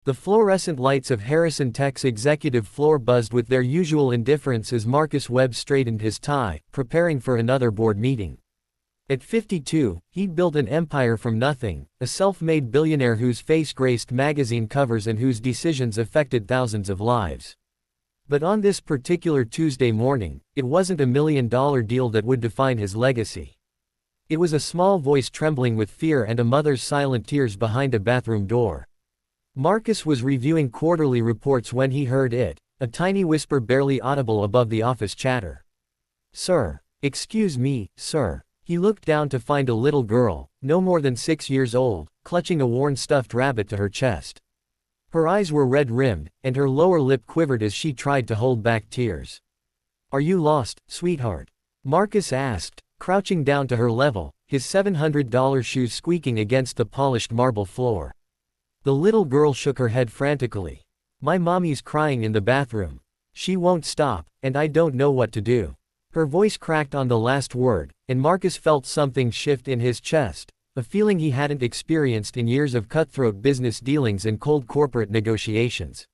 The fluorescent lights of Harrison Tech's executive floor buzzed with their usual indifference as Marcus Webb straightened his tie, preparing for another board meeting. At 52, he'd built an empire from nothing, a self-made billionaire whose face graced magazine covers and whose decisions affected thousands of lives. But on this particular Tuesday morning, it wasn't $1 million deal that would define his legacy. It was a small voice trembling with fear and a mother's silent tears behind a bathroom door. Marcus was reviewing quarterly reports when he heard it, a tiny whisper barely audible above the office chatter. "Sir. Excuse me, sir." He looked down to find a little girl, no more than 6 years old, clutching a worn stuffed rabbit to her chest. Her eyes were red-rimmed, and her lower lip quivered as she tried to hold back tears. "Are you lost, sweetheart?" Marcus asked, crouching down to her level, his $700 shoes squeaking against the polished marble floor. The little girl shook her head frantically. "My mommy's crying in the bathroom. She won't stop, and I don't know what to do." Her voice cracked on the last word, and Marcus felt something shift in his chest, a feeling he hadn't experienced in years of cutthroat business dealings and cold corporate negotiations.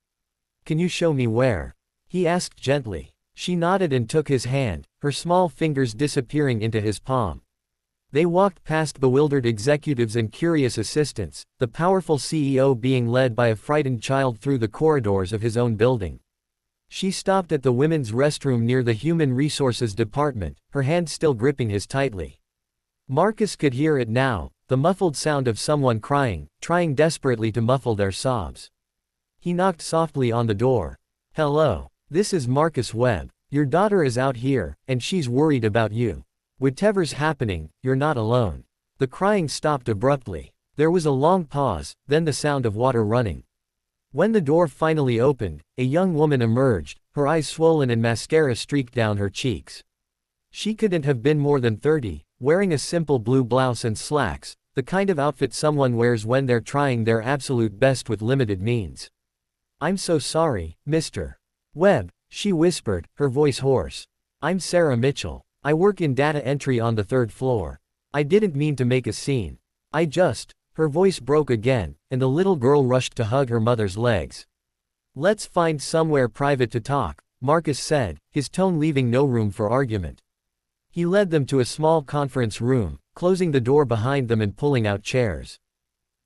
"Can you show me where?" he asked gently. She nodded and took his hand, her small fingers disappearing into his palm. They walked past bewildered executives and curious assistants, the powerful CEO being led by a frightened child through the corridors of his own building. She stopped at the women's restroom near the Human Resources Department, her hand still gripping his tightly. Marcus could hear it now, the muffled sound of someone crying, trying desperately to muffle their sobs. He knocked softly on the door. "Hello. This is Marcus Webb. Your daughter is out here, and she's worried about you. Whatever's happening, you're not alone." The crying stopped abruptly. There was a long pause, then the sound of water running. When the door finally opened, a young woman emerged, her eyes swollen and mascara streaked down her cheeks. She couldn't have been more than 30, wearing a simple blue blouse and slacks, the kind of outfit someone wears when they're trying their absolute best with limited means. "I'm so sorry, Mr. Webb," she whispered, her voice hoarse. "I'm Sarah Mitchell. I work in data entry on the 3rd floor. I didn't mean to make a scene. Her voice broke again, and the little girl rushed to hug her mother's legs. "Let's find somewhere private to talk," Marcus said, his tone leaving no room for argument. He led them to a small conference room, closing the door behind them and pulling out chairs.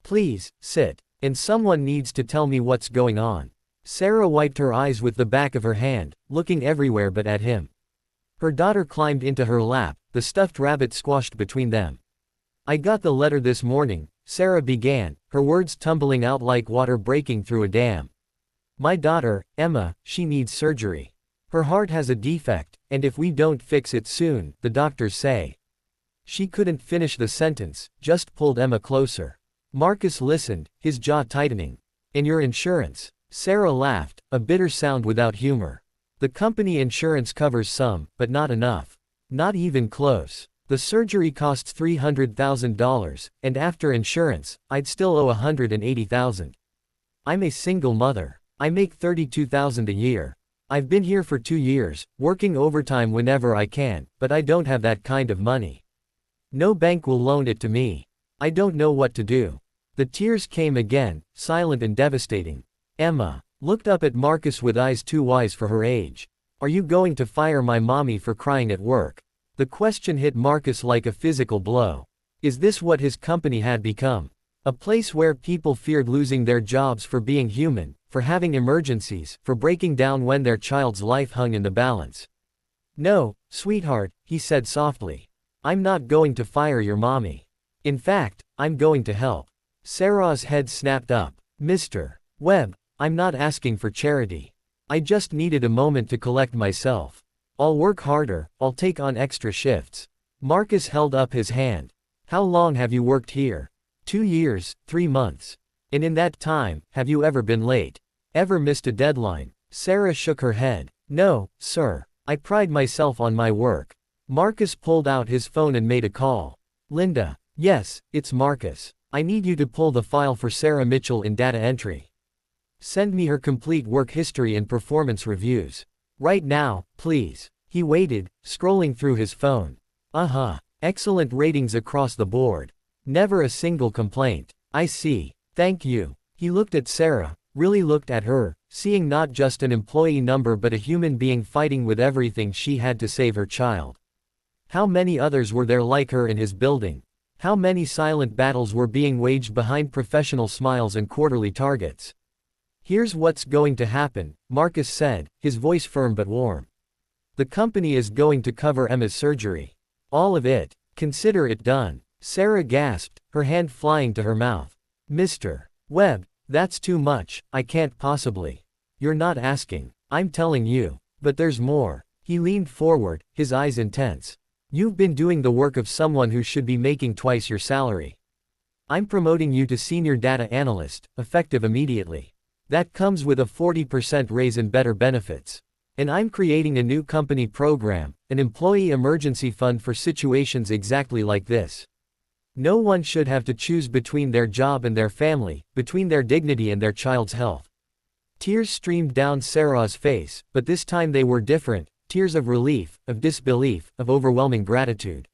"Please, sit. And someone needs to tell me what's going on." Sarah wiped her eyes with the back of her hand, looking everywhere but at him. Her daughter climbed into her lap, the stuffed rabbit squashed between them. "I got the letter this morning," Sarah began, her words tumbling out like water breaking through a dam. "My daughter, Emma, she needs surgery. Her heart has a defect, and if we don't fix it soon, the doctors say." She couldn't finish the sentence, just pulled Emma closer. Marcus listened, his jaw tightening. "And your insurance?" Sarah laughed, a bitter sound without humor. "The company insurance covers some, but not enough. Not even close. The surgery costs $300,000, and after insurance, I'd still owe $180,000. I'm a single mother. I make $32,000 a year. I've been here for 2 years, working overtime whenever I can, but I don't have that kind of money. No bank will loan it to me. I don't know what to do." The tears came again, silent and devastating. Emma looked up at Marcus with eyes too wise for her age. "Are you going to fire my mommy for crying at work?" The question hit Marcus like a physical blow. Is this what his company had become? A place where people feared losing their jobs for being human, for having emergencies, for breaking down when their child's life hung in the balance. "No, sweetheart," he said softly. "I'm not going to fire your mommy. In fact, I'm going to help." Sarah's head snapped up. "Mr. Webb, I'm not asking for charity. I just needed a moment to collect myself. I'll work harder, I'll take on extra shifts." Marcus held up his hand. "How long have you worked here?" 2 years, 3 months. "And in that time, have you ever been late? Ever missed a deadline?" Sarah shook her head. "No, sir. I pride myself on my work." Marcus pulled out his phone and made a call. "Linda." "Yes, it's Marcus. I need you to pull the file for Sarah Mitchell in data entry. Send me her complete work history and performance reviews. Right now, please." He waited, scrolling through his phone. Excellent ratings across the board. Never a single complaint. "I see. Thank you." He looked at Sarah, really looked at her, seeing not just an employee number but a human being fighting with everything she had to save her child. How many others were there like her in his building? How many silent battles were being waged behind professional smiles and quarterly targets? "Here's what's going to happen," Marcus said, his voice firm but warm. "The company is going to cover Emma's surgery. All of it. Consider it done." Sarah gasped, her hand flying to her mouth. "Mr. Webb, that's too much, I can't possibly." "You're not asking. I'm telling you. But there's more." He leaned forward, his eyes intense. "You've been doing the work of someone who should be making twice your salary. I'm promoting you to senior data analyst, effective immediately. That comes with a 40% raise and better benefits. And I'm creating a new company program, an employee emergency fund for situations exactly like this. No one should have to choose between their job and their family, between their dignity and their child's health." Tears streamed down Sarah's face, but this time they were different, tears of relief, of disbelief, of overwhelming gratitude.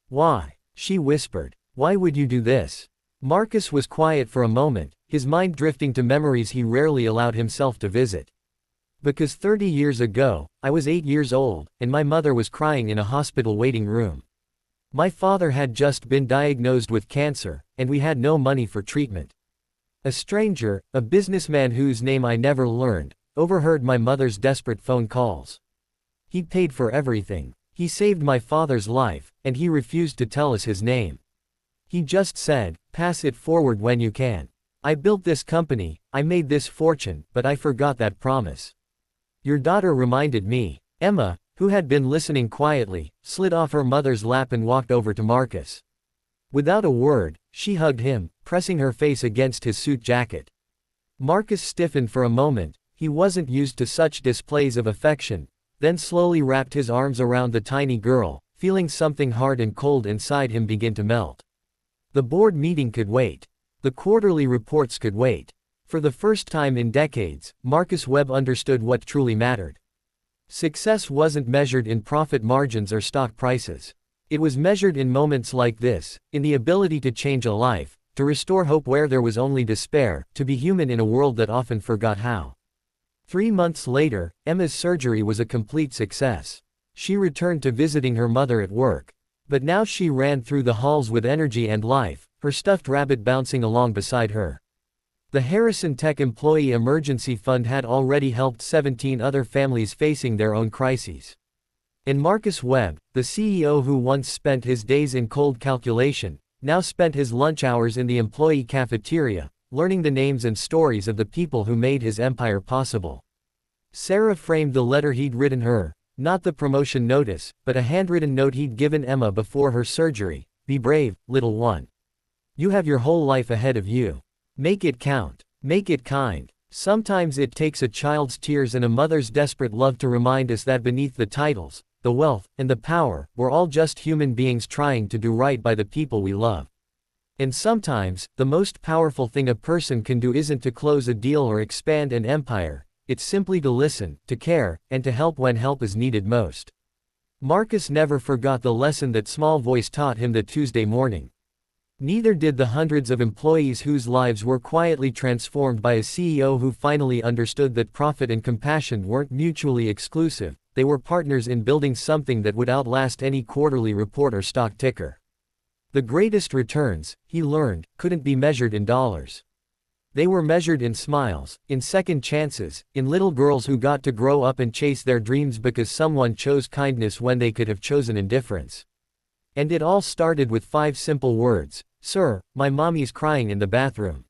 "Why?" she whispered. "Why would you do this?" Marcus was quiet for a moment, his mind drifting to memories he rarely allowed himself to visit. "Because 30 years ago, I was 8 years old, and my mother was crying in a hospital waiting room. My father had just been diagnosed with cancer, and we had no money for treatment. A stranger, a businessman whose name I never learned, overheard my mother's desperate phone calls. He paid for everything. He saved my father's life, and he refused to tell us his name. He just said, 'Pass it forward when you can.' I built this company, I made this fortune, but I forgot that promise. Your daughter reminded me." Emma, who had been listening quietly, slid off her mother's lap and walked over to Marcus. Without a word, she hugged him, pressing her face against his suit jacket. Marcus stiffened for a moment, he wasn't used to such displays of affection, then slowly wrapped his arms around the tiny girl, feeling something hard and cold inside him begin to melt. The board meeting could wait. The quarterly reports could wait. For the first time in decades, Marcus Webb understood what truly mattered. Success wasn't measured in profit margins or stock prices. It was measured in moments like this, in the ability to change a life, to restore hope where there was only despair, to be human in a world that often forgot how. 3 months later, Emma's surgery was a complete success. She returned to visiting her mother at work. But now she ran through the halls with energy and life, her stuffed rabbit bouncing along beside her. The Harrison Tech Employee Emergency Fund had already helped 17 other families facing their own crises. And Marcus Webb, the CEO who once spent his days in cold calculation, now spent his lunch hours in the employee cafeteria, learning the names and stories of the people who made his empire possible. Sarah framed the letter he'd written her, not the promotion notice, but a handwritten note he'd given Emma before her surgery. "Be brave, little one. You have your whole life ahead of you. Make it count. Make it kind." Sometimes it takes a child's tears and a mother's desperate love to remind us that beneath the titles, the wealth, and the power, we're all just human beings trying to do right by the people we love. And sometimes, the most powerful thing a person can do isn't to close a deal or expand an empire, it's simply to listen, to care, and to help when help is needed most. Marcus never forgot the lesson that small voice taught him that Tuesday morning. Neither did the hundreds of employees whose lives were quietly transformed by a CEO who finally understood that profit and compassion weren't mutually exclusive, they were partners in building something that would outlast any quarterly report or stock ticker. The greatest returns, he learned, couldn't be measured in dollars. They were measured in smiles, in second chances, in little girls who got to grow up and chase their dreams because someone chose kindness when they could have chosen indifference. And it all started with 5 simple words: "Sir, my mommy's crying in the bathroom."